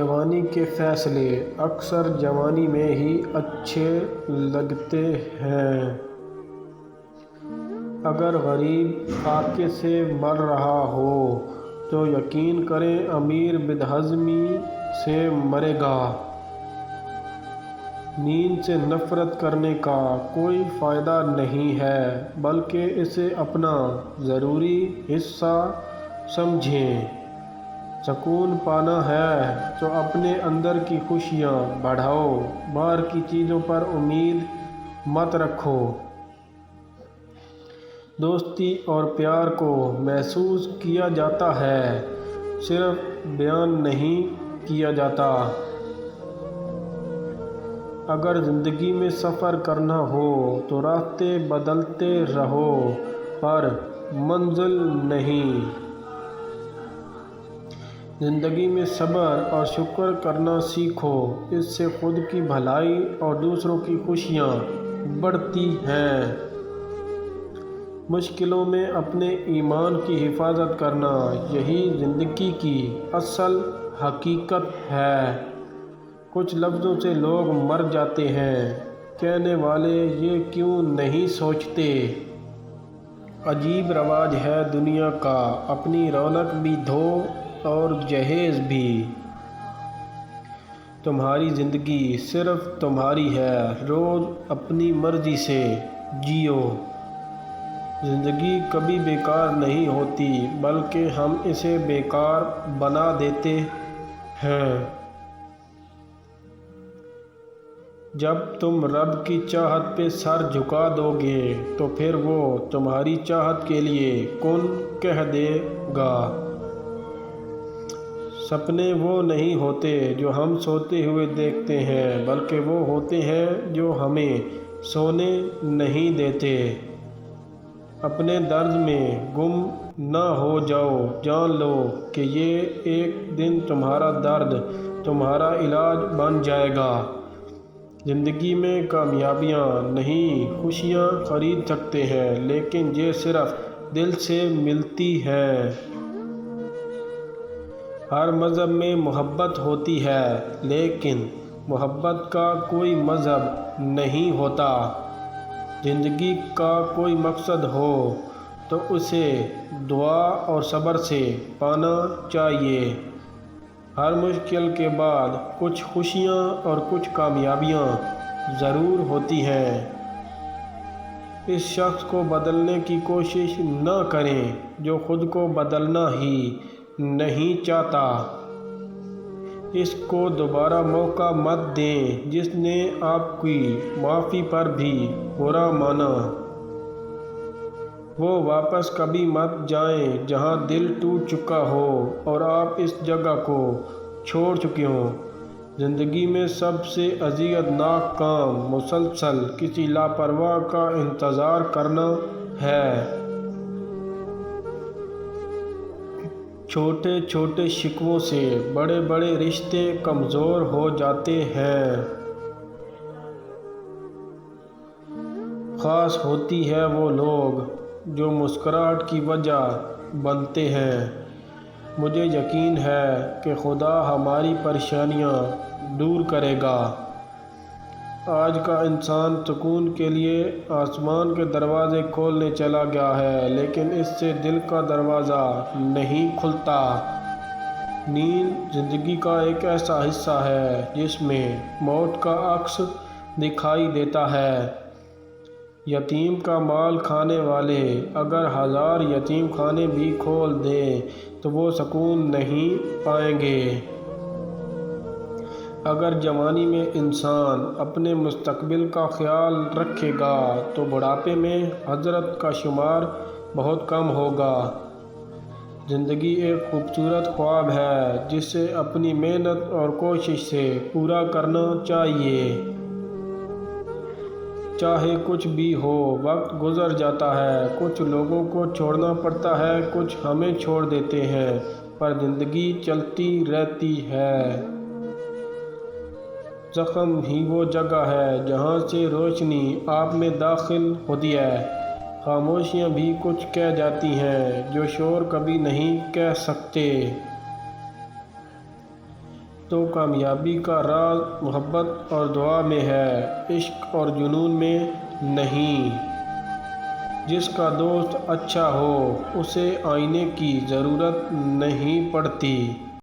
جوانی کے فیصلے اکثر جوانی میں ہی اچھے لگتے ہیں۔ اگر غریب فاقے سے مر رہا ہو تو یقین کریں امیر بدہضمی سے مرے گا۔ نیند سے نفرت کرنے کا کوئی فائدہ نہیں ہے، بلکہ اسے اپنا ضروری حصہ سمجھیں۔ سکون پانا ہے تو اپنے اندر کی خوشیاں بڑھاؤ، باہر کی چیزوں پر امید مت رکھو۔ دوستی اور پیار کو محسوس کیا جاتا ہے، صرف بیان نہیں کیا جاتا۔ اگر زندگی میں سفر کرنا ہو تو راستے بدلتے رہو، پر منزل نہیں۔ زندگی میں صبر اور شکر کرنا سیکھو، اس سے خود کی بھلائی اور دوسروں کی خوشیاں بڑھتی ہیں۔ مشکلوں میں اپنے ایمان کی حفاظت کرنا، یہی زندگی کی اصل حقیقت ہے۔ کچھ لفظوں سے لوگ مر جاتے ہیں، کہنے والے یہ کیوں نہیں سوچتے۔ عجیب رواج ہے دنیا کا، اپنی رونق بھی دھو اور جہیز بھی۔ تمہاری زندگی صرف تمہاری ہے، روز اپنی مرضی سے جیو۔ زندگی کبھی بیکار نہیں ہوتی، بلکہ ہم اسے بیکار بنا دیتے ہیں۔ جب تم رب کی چاہت پہ سر جھکا دو گے تو پھر وہ تمہاری چاہت کے لیے کن کہہ دے گا۔ سپنے وہ نہیں ہوتے جو ہم سوتے ہوئے دیکھتے ہیں، بلکہ وہ ہوتے ہیں جو ہمیں سونے نہیں دیتے۔ اپنے درد میں گم نہ ہو جاؤ، جان لو کہ یہ ایک دن تمہارا درد تمہارا علاج بن جائے گا۔ زندگی میں کامیابیاں نہیں، خوشیاں خرید سکتے ہیں، لیکن یہ صرف دل سے ملتی ہیں۔ ہر مذہب میں محبت ہوتی ہے، لیکن محبت کا کوئی مذہب نہیں ہوتا۔ زندگی کا کوئی مقصد ہو تو اسے دعا اور صبر سے پانا چاہیے۔ ہر مشکل کے بعد کچھ خوشیاں اور کچھ کامیابیاں ضرور ہوتی ہیں۔ اس شخص کو بدلنے کی کوشش نہ کریں جو خود کو بدلنا ہی نہیں چاہتا۔ اس کو دوبارہ موقع مت دیں جس نے آپ کی معافی پر بھی برا مانا۔ وہ واپس کبھی مت جائیں جہاں دل ٹوٹ چکا ہو اور آپ اس جگہ کو چھوڑ چکے ہوں۔ زندگی میں سب سے اذیت ناک کام مسلسل کسی لاپرواہ کا انتظار کرنا ہے۔ چھوٹے چھوٹے شکووں سے بڑے بڑے رشتے کمزور ہو جاتے ہیں۔ خاص ہوتی ہے وہ لوگ جو مسکراہٹ کی وجہ بنتے ہیں۔ مجھے یقین ہے کہ خدا ہماری پریشانیاں دور کرے گا۔ آج کا انسان سکون کے لیے آسمان کے دروازے کھولنے چلا گیا ہے، لیکن اس سے دل کا دروازہ نہیں کھلتا۔ نیند زندگی کا ایک ایسا حصہ ہے جس میں موت کا عکس دکھائی دیتا ہے۔ یتیم کا مال کھانے والے اگر 1000 یتیم خانے بھی کھول دیں تو وہ سکون نہیں پائیں گے۔ اگر جوانی میں انسان اپنے مستقبل کا خیال رکھے گا تو بڑھاپے میں حسرت کا شمار بہت کم ہوگا۔ زندگی ایک خوبصورت خواب ہے جسے اپنی محنت اور کوشش سے پورا کرنا چاہیے۔ چاہے کچھ بھی ہو، وقت گزر جاتا ہے، کچھ لوگوں کو چھوڑنا پڑتا ہے، کچھ ہمیں چھوڑ دیتے ہیں، پر زندگی چلتی رہتی ہے۔ زخم ہی وہ جگہ ہے جہاں سے روشنی آپ میں داخل ہوتی ہے۔ خاموشیاں بھی کچھ کہہ جاتی ہیں جو شور کبھی نہیں کہہ سکتے۔ تو کامیابی کا راز محبت اور دعا میں ہے، عشق اور جنون میں نہیں۔ جس کا دوست اچھا ہو اسے آئینے کی ضرورت نہیں پڑتی۔